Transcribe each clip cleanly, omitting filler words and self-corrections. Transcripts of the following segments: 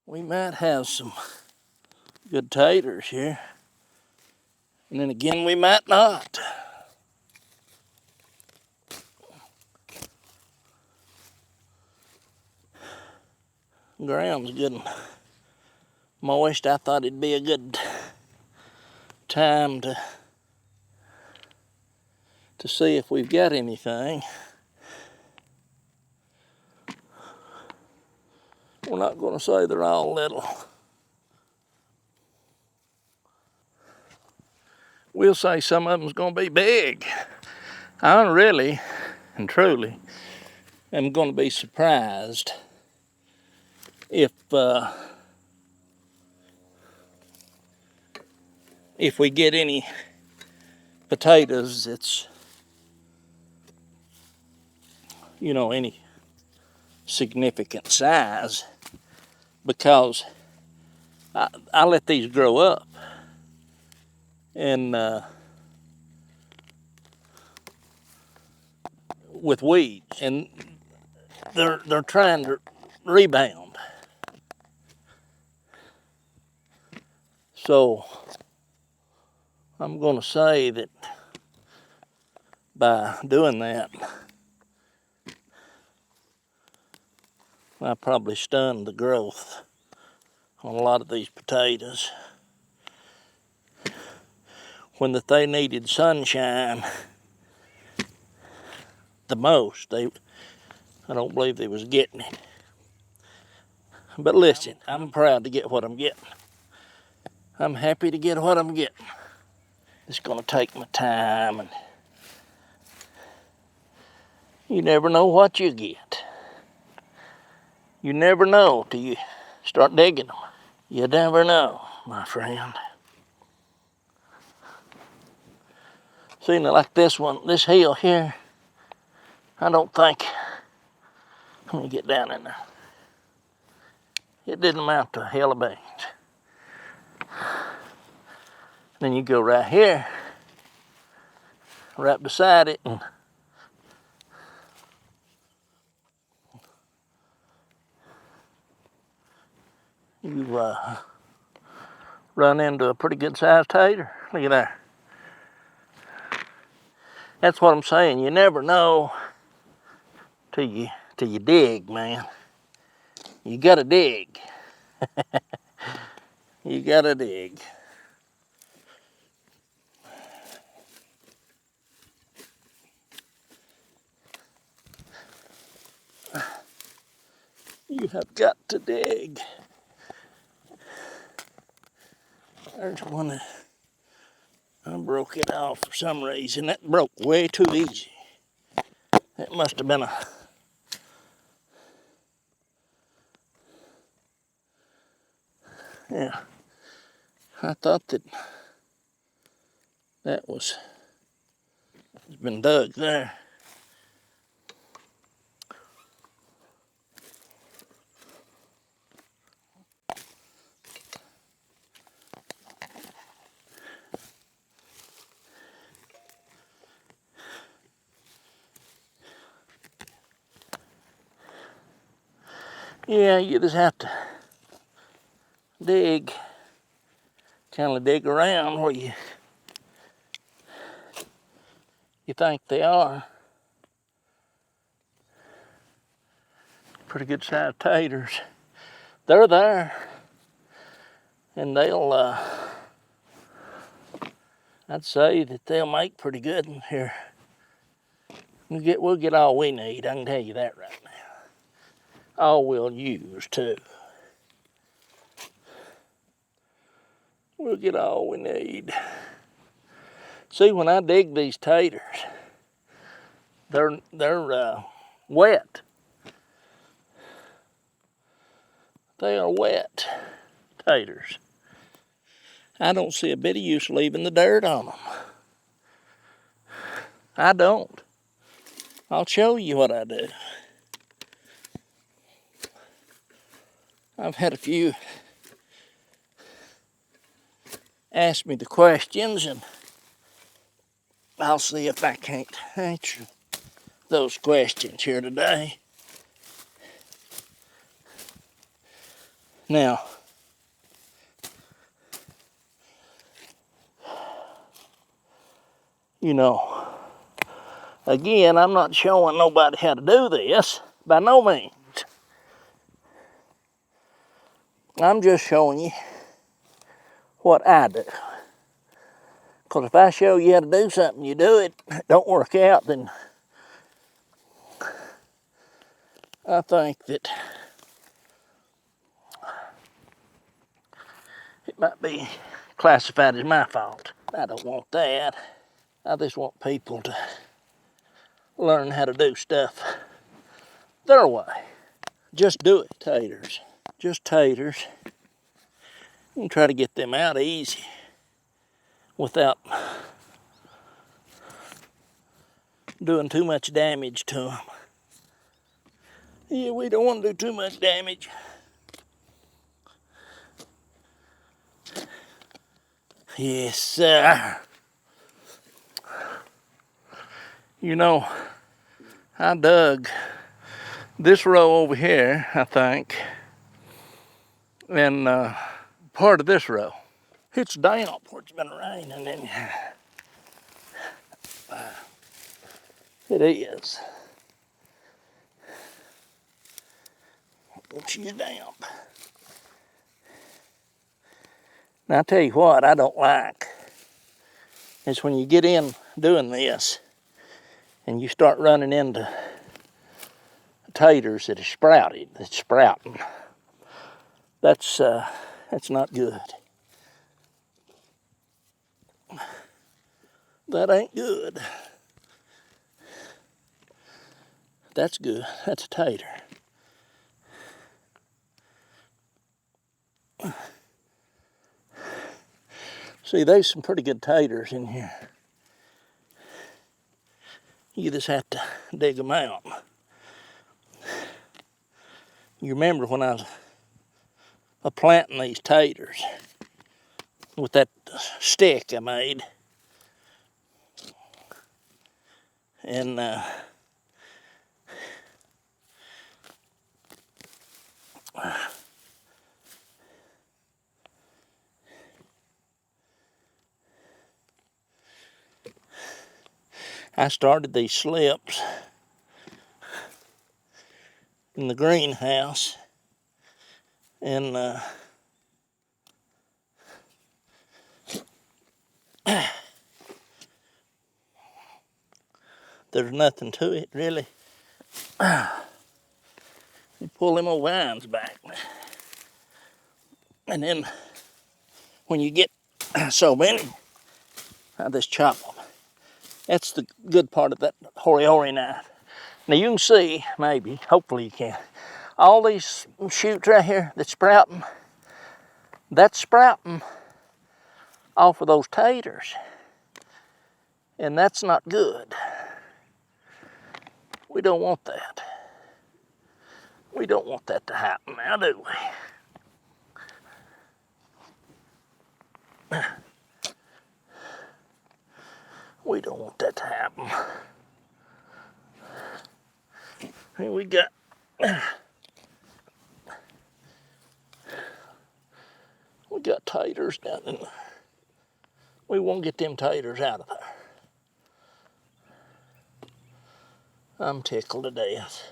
We might have some good taters here. And then again, we might not. Ground's good and moist. I thought it'd be a good time to see if we've got anything. We're not going to say they're all little. We'll say some of them's going to be big. I really and truly am going to be surprised if we get any potatoes that's, you know, any significant size, because I let these grow up, and with weeds, and they're trying to rebound. So I'm going to say that by doing that, I probably stunned the growth on a lot of these potatoes. When they needed sunshine the most, I don't believe they was getting it. But listen, I'm proud to get what I'm getting. I'm happy to get what I'm getting. It's going to take my time, and you never know what you get. You never know till you start digging them. You never know, my friend. See, now like this one, this hill here, I don't think, let me get down in there. It didn't amount to a hill of beans. Then you go right here, right beside it, and you run into a pretty good sized tater. Look at that. That's what I'm saying. You never know till you dig, man. You gotta dig. You gotta dig. You have got to dig. There's one that I broke it off for some reason. That broke way too easy. It must have been a... Yeah. I thought that was... It's been dug there. Yeah, you just have to dig, kind of dig around where you think they are. Pretty good sized taters. They're there, and they'll, I'd say that they'll make pretty good in here. We'll get all we need, I can tell you that right now. All we'll use too. We'll get all we need. See, when I dig these taters, they're wet. They are wet taters. I don't see a bit of use leaving the dirt on them. I don't. I'll show you what I do. I've had a few ask me the questions, and I'll see if I can't answer those questions here today. Now, you know, again, I'm not showing nobody how to do this, by no means. I'm just showing you what I do. Because if I show you how to do something, you do it, don't work out, then I think that it might be classified as my fault. I don't want that. I just want people to learn how to do stuff their way. Just do it, taters. Just taters. You can try to get them out easy without doing too much damage to them. Yeah, we don't want to do too much damage. Yes, sir. You know, I dug this row over here, I think, and part of this row. It's damp where it's been raining, and it is. She's damp. Now, I tell you what I don't like is when you get in doing this and you start running into taters that are sprouted, that's sprouting. That's not good. That ain't good. That's good. That's a tater. See, there's some pretty good taters in here. You just have to dig them out. You remember when I was planting these taters with that stick I made, and I started these slips in the greenhouse, and there's nothing to it really. You pull them old vines back, and then when you get so many, I just chop them. That's the good part of that hori knife. Now you can see, maybe, hopefully you can, all these shoots right here that's sprouting, that's sprouting off of those taters. And that's not good. We don't want that. We don't want that to happen now, do we? We don't want that to happen. Here we got taters down in there. We won't get them taters out of there. I'm tickled to death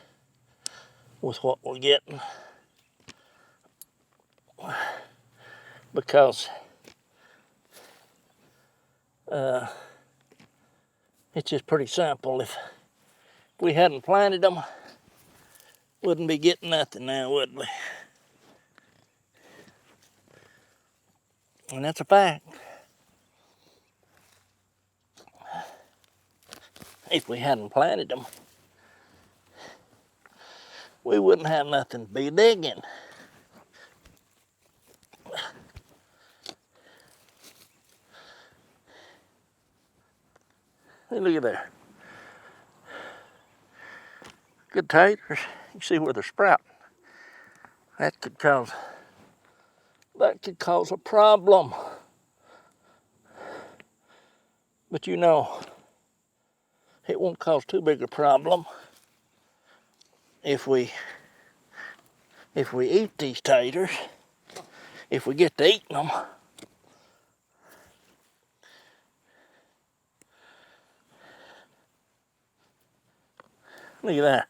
with what we're getting, because it's just pretty simple. If we hadn't planted them, wouldn't be getting nothing now, would we? And that's a fact. If we hadn't planted them, we wouldn't have nothing to be digging. Hey, look at there. Good taters. You see where they're sprouting. That could cause a problem. But you know, it won't cause too big a problem if we eat these taters. if we get to eating them. Look at that.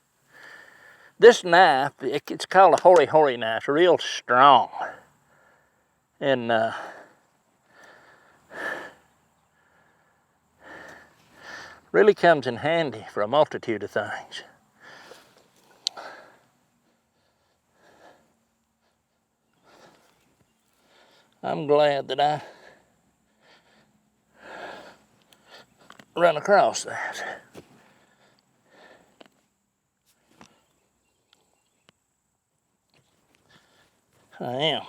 This knife, it's called a hori knife, real strong. And really comes in handy for a multitude of things. I'm glad that I run across that. I am.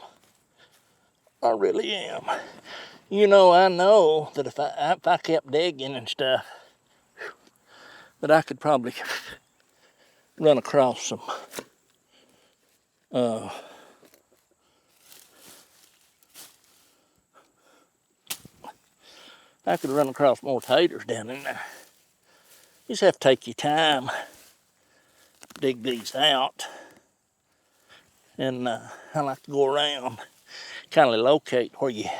I really am. You know, I know that if I kept digging and stuff, that I could probably run across some I could run across more taters down in there. You just have to take your time, dig these out, and I like to go around, kind of locate where you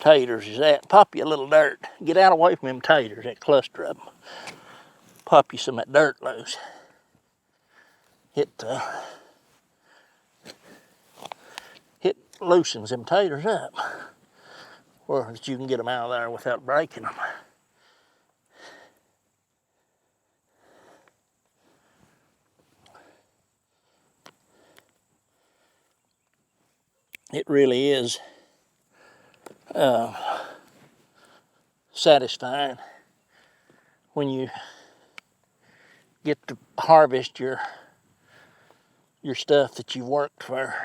taters is at. Pop you a little dirt. Get out away from them taters, that cluster of them. Pop you some of that dirt loose. It loosens them taters up, or that you can get them out of there without breaking them. It really is satisfying when you get to harvest your stuff that you worked for.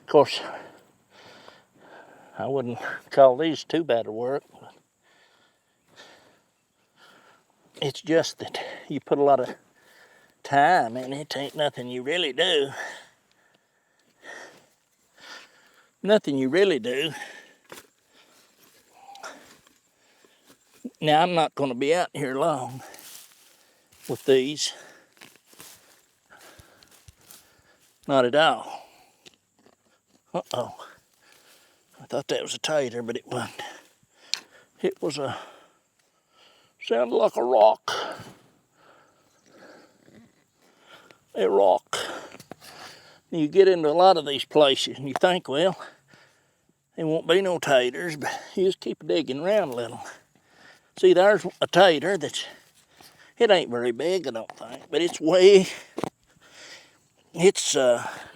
Of course, I wouldn't call these too bad of work. It's just that you put a lot of time in it. Ain't nothing you really do. Nothing you really do. Now, I'm not going to be out here long with these. Not at all. Uh-oh. I thought that was a tater, but it wasn't. It was sounded like a rock. A rock. You get into a lot of these places and you think, well, there won't be no taters, but you just keep digging around a little. See, there's a tater it ain't very big, I don't think, but it's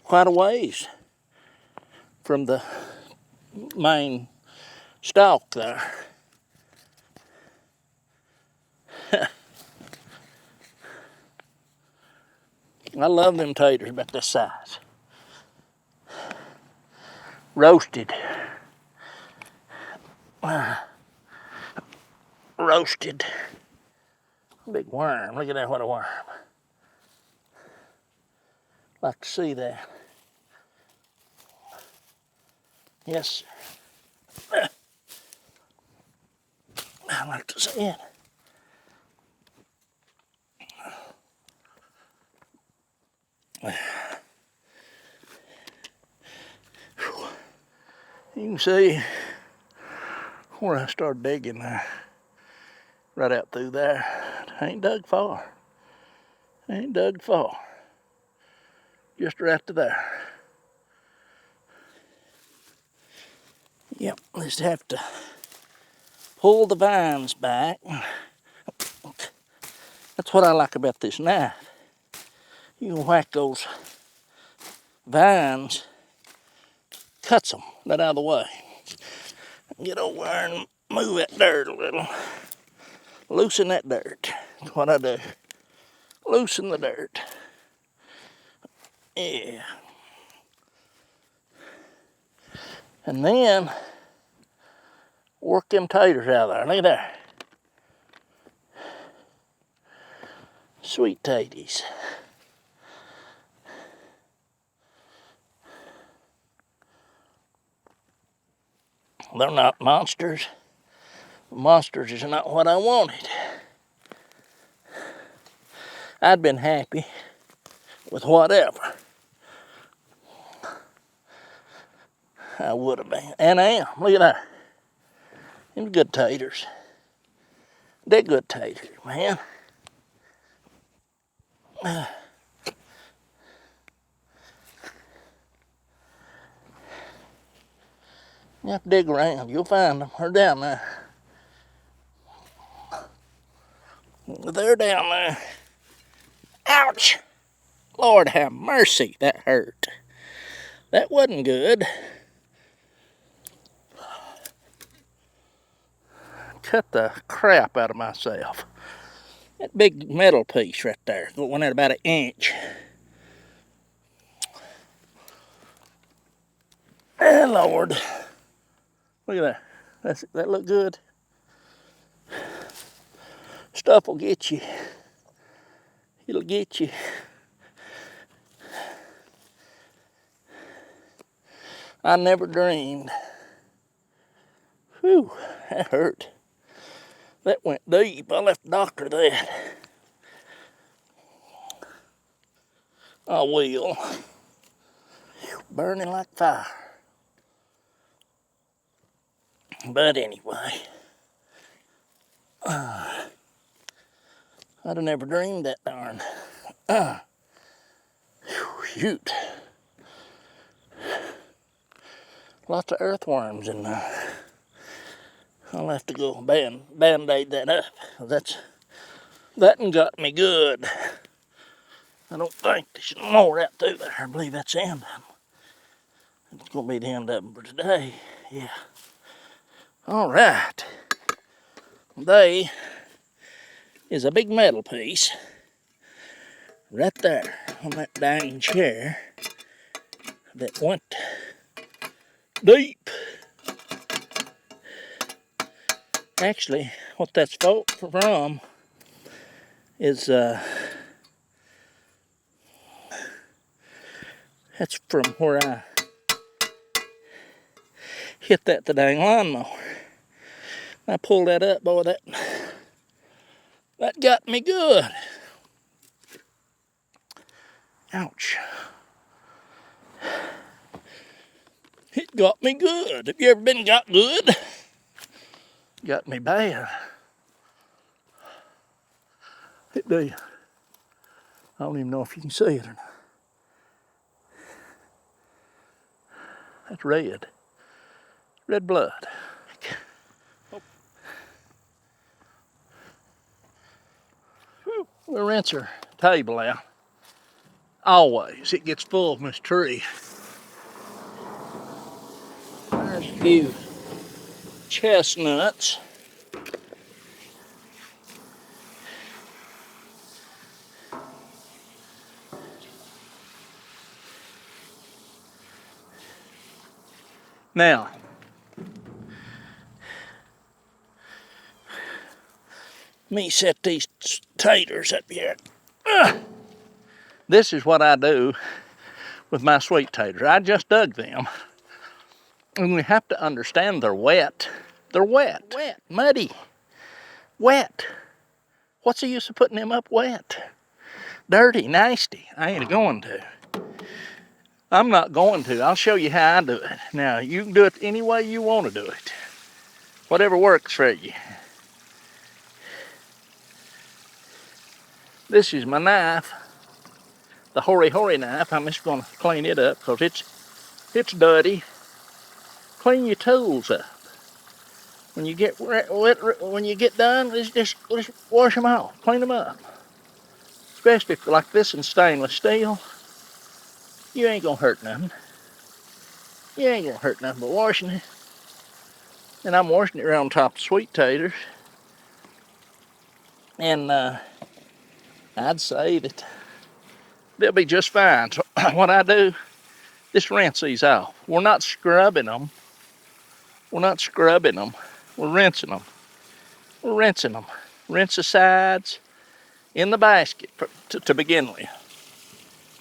quite a ways from the main stalk there. I love them taters about this size. Roasted. Roasted. Big worm. Look at that, what a worm. Like to see that. Yes, sir. I like to see it. You can see where I started digging there. Right out through there. I ain't dug far. Just right to there. Yep, just have to pull the vines back. That's what I like about this knife. You can whack those vines, cuts them right out of the way. Get over there and move that dirt a little. Loosen that dirt. That's what I do. Loosen the dirt. Yeah. And then work them taters out of there. Look at that. Sweet taties. They're not monsters. Monsters is not what I wanted. I'd been happy with whatever. I would have been. And I am. Look at that. Them good taters. They're good taters, man. You have to dig around. You'll find them. They're down there. They're down there. Ouch! Lord have mercy. That hurt. That wasn't good. Cut the crap out of myself. That big metal piece right there. Went at about 1 inch. Oh, Lord. Look at that. That look good. Stuff will get you. It'll get you. I never dreamed. Whew, that hurt. That went deep. I left the doctor that. I will. Burning like fire. But anyway, I'd have never dreamed that darn. Shoot. Lots of earthworms in there. I'll have to go band-aid that up. That one got me good. I don't think there's more out through there. I believe that's the end of them. It's going to be the end of them for today. Yeah. All right. They is a big metal piece right there on that dang chair that went deep. Actually, what that's from is that's from where I hit the dang lawnmower. I pulled that up, boy, that got me good. Ouch. It got me good. Have you ever been got good? Got me bad. It did. I don't even know if you can see it or not. That's red. Red blood. We'll rinse our table out. Always. It gets full from this tree. There's a few chestnuts. Now, let me set these taters up here. This is what I do with my sweet taters. I just dug them. And we have to understand they're wet. They're wet. Wet. Muddy. Wet. What's the use of putting them up wet? Dirty. Nasty. I ain't going to. I'm not going to. I'll show you how I do it. Now, you can do it any way you want to do it. Whatever works for you. This is my knife. The hoary knife. I'm just going to clean it up because it's dirty. Clean your tools up. When you get when you get done, just wash them off. Clean them up. Especially if like this in stainless steel. You ain't gonna hurt nothing. You ain't gonna hurt nothing but washing it. And I'm washing it right on top of sweet taters. And I'd say that they'll be just fine. So what I do, just rinse these off. We're not scrubbing them. We're not scrubbing them. We're rinsing them. We're rinsing them. Rinse the sides in the basket to begin with.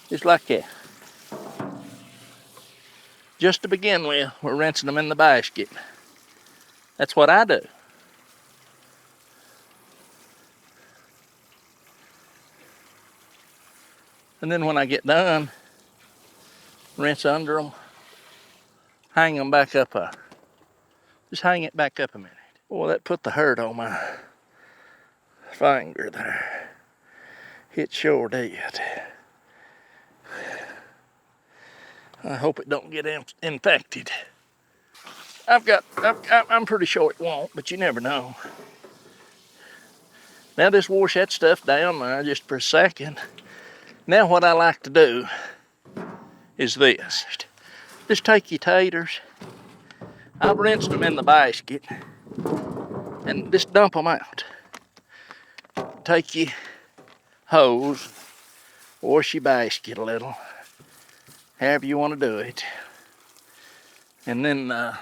Just like that. Just to begin with, we're rinsing them in the basket. That's what I do. And then when I get done, rinse under them, hang them back up. Just hang it back up a minute. Boy, that put the hurt on my finger there. It sure did. I hope it don't get infected. I'm pretty sure it won't, but you never know. Now just wash that stuff down there just for a second. Now what I like to do is this. Just take your taters. I've rinsed them in the basket and just dump them out. Take your hose, wash your basket a little, however you want to do it. And then I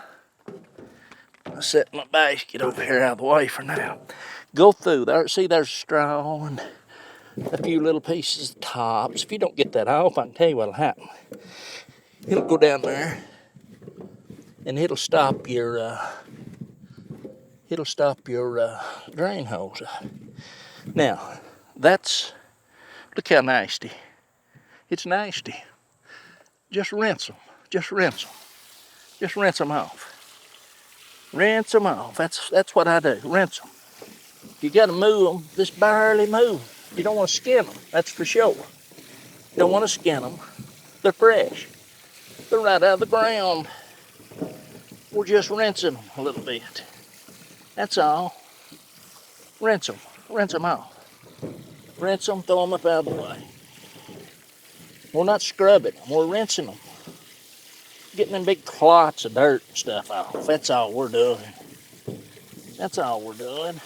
set my basket over here out of the way for now. Go through there. See, there's straw and a few little pieces of tops. If you don't get that off, I can tell you what'll happen. It'll go down there and it'll stop your drain hose. Now, look how nasty. It's nasty. Just rinse them. Just rinse them. Just rinse them off. Rinse them off. That's what I do. Rinse them. You got to move them. Just barely move. You don't want to skin them. That's for sure. You don't want to skin them. They're fresh. They're right out of the ground. We're just rinsing them a little bit. That's all. Rinse them. Rinse them off. Rinse them, throw them up out of the way. We're not scrubbing them. We're rinsing them. Getting them big clots of dirt and stuff off. That's all we're doing. That's all we're doing.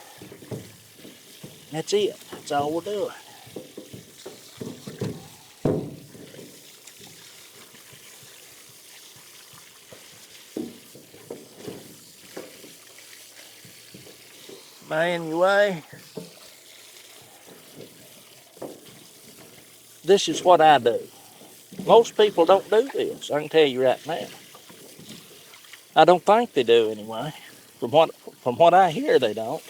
That's it. That's all we're doing. Anyway, this is what I do. Most people don't do this. I can tell you right now. I don't think they do anyway. From what I hear, they don't.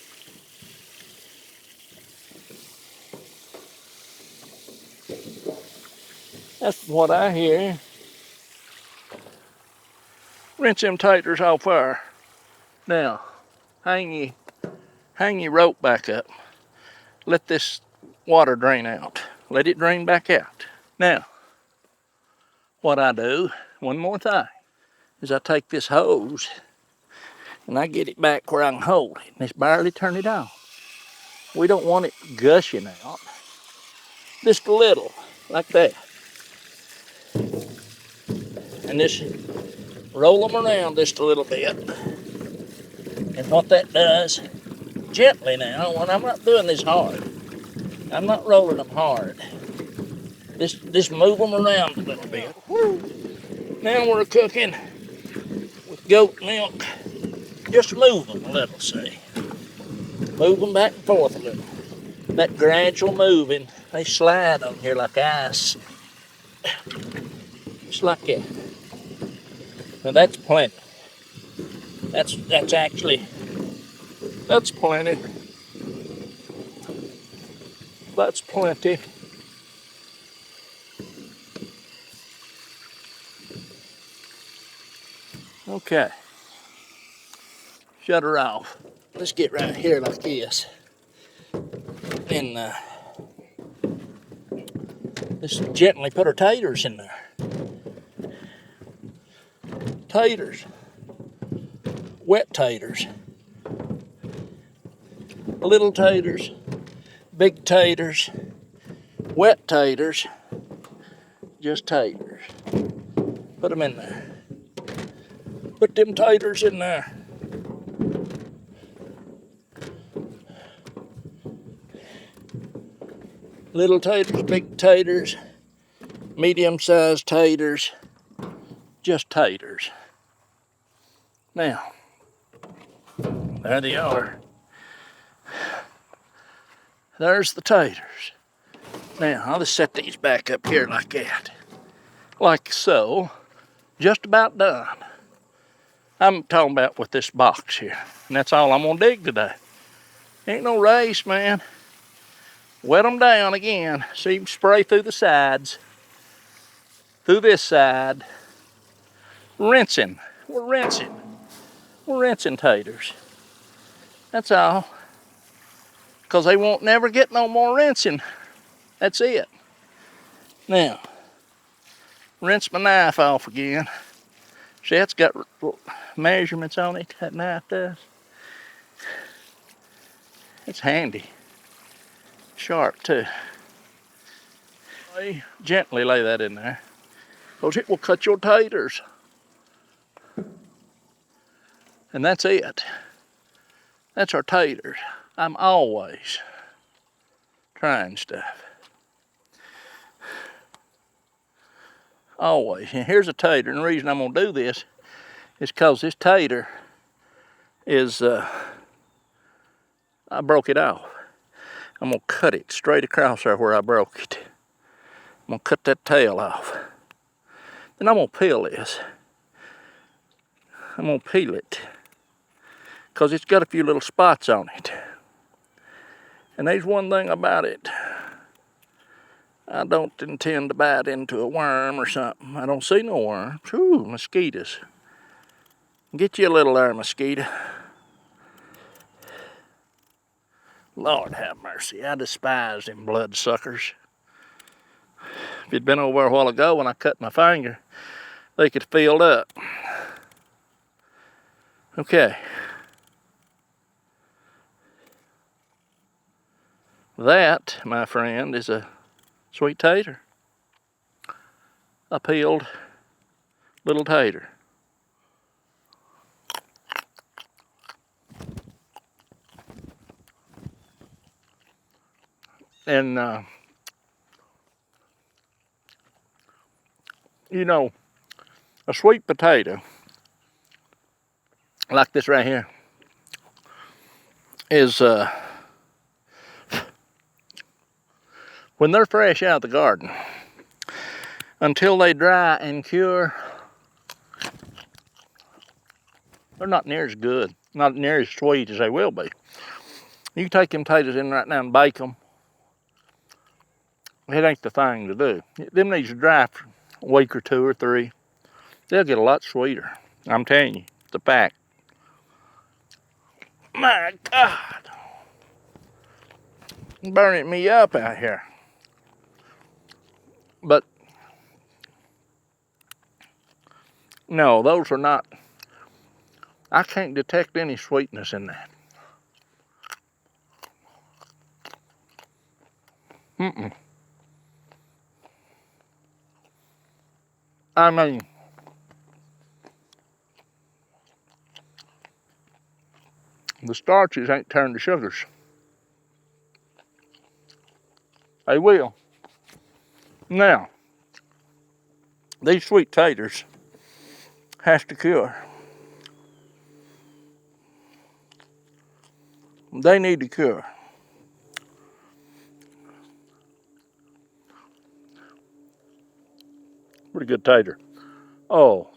That's what I hear. Rinse them taters off there. Now, hang your rope back up. Let this water drain out. Let it drain back out. Now, what I do, one more time, is I take this hose and I get it back where I can hold it. And just barely turn it on. We don't want it gushing out. Just a little, like that. And just roll them around just a little bit. And what that does, gently now, when I'm not doing this hard, I'm not rolling them hard. Just move them around a little bit. Woo. Now we're cooking with goat milk. Just move them a little, see. Move them back and forth a little. That gradual moving, they slide on here like ice. Just like that. Now that's plenty. That's plenty. That's plenty. Okay. Shut her off. Let's get right here like this. And just gently put our taters in there. Taters. Wet taters. Little taters. Big taters. Wet taters. Just taters. Put them in there. Put them taters in there. Little taters, big taters, medium-sized taters, just taters. Now, there they are. There's the taters. Now, I'll just set these back up here like that. Like so. Just about done. I'm talking about with this box here. And that's all I'm going to dig today. Ain't no race, man. Wet them down again. See them spray through the sides. Through this side. Rinsing. We're rinsing. We're rinsing taters. That's all. Because they won't never get no more rinsing. That's it. Now, rinse my knife off again. See, it's got measurements on it, that knife does. It's handy. Sharp too. Gently lay that in there, because it will cut your taters. And that's it. That's our taters. I'm always trying stuff. Always. And here's a tater, and the reason I'm gonna do this is because this tater is, I broke it off. I'm gonna cut it straight across there where I broke it. I'm gonna cut that tail off. Then I'm gonna peel this. I'm gonna peel it, because it's got a few little spots on it. And there's one thing about it. I don't intend to bite into a worm or something. I don't see no worms. Ooh, mosquitoes. Get you a little there, mosquito. Lord have mercy, I despise them bloodsuckers. If you'd been over there a while ago when I cut my finger, they could have filled up. Okay. That, my friend, is a sweet tater. A peeled little tater. And, you know, a sweet potato, like this right here, is, when they're fresh out of the garden, until they dry and cure, they're not near as good, not near as sweet as they will be. You can take them potatoes in right now and bake them. It ain't the thing to do. Them needs to dry for a week or 2 or 3. They'll get a lot sweeter. I'm telling you, it's a fact. My God. It's burning me up out here. But, no, those are not, I can't detect any sweetness in that. Mm-mm. I mean, the starches ain't turned to sugars. They will. Now, these sweet taters has to cure. They need to cure. Pretty good tater. Oh,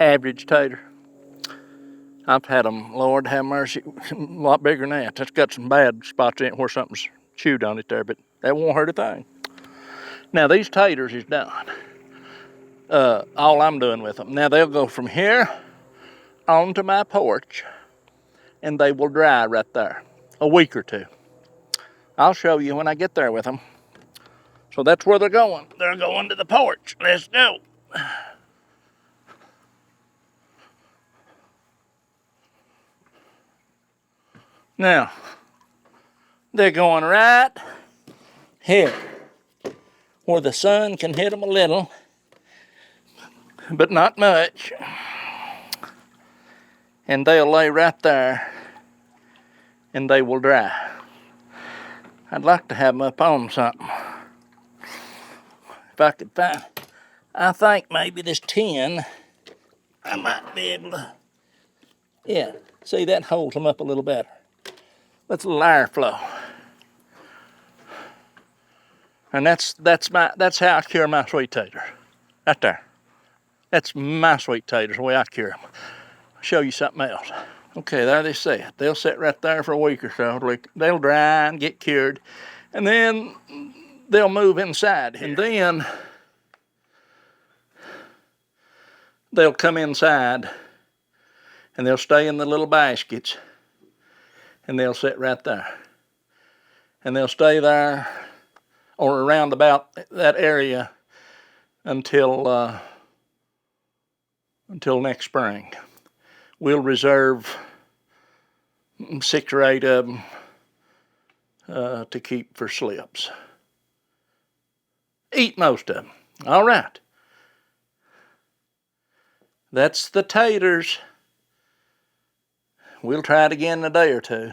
average tater. I've had them, Lord have mercy, a lot bigger than that. That's got some bad spots in it where something's chewed on it there, but that won't hurt a thing. Now these taters is done. All I'm doing with them. Now they'll go from here onto my porch, and they will dry right there, a week or 2. I'll show you when I get there with them. So that's where they're going. They're going to the porch. Let's go. Now, they're going right here, where the sun can hit them a little, but not much. And they'll lay right there, and they will dry. I'd like to have them up on something. If I could find, I think maybe this tin, I might be able to, yeah, see, that holds them up a little better. That's a little airflow. And that's how I cure my sweet tater. Right there. That's my sweet taters, the way I cure them. I'll show you something else. Okay, there they sit. They'll sit right there for a week or so. They'll dry and get cured. And then they'll move inside. And then they'll come inside and they'll stay in the little baskets and they'll sit right there. And they'll stay there or around about that area until next spring. We'll reserve 6 or 8 of them to keep for slips. Eat most of them. All right. That's the taters. We'll try it again in a day or two.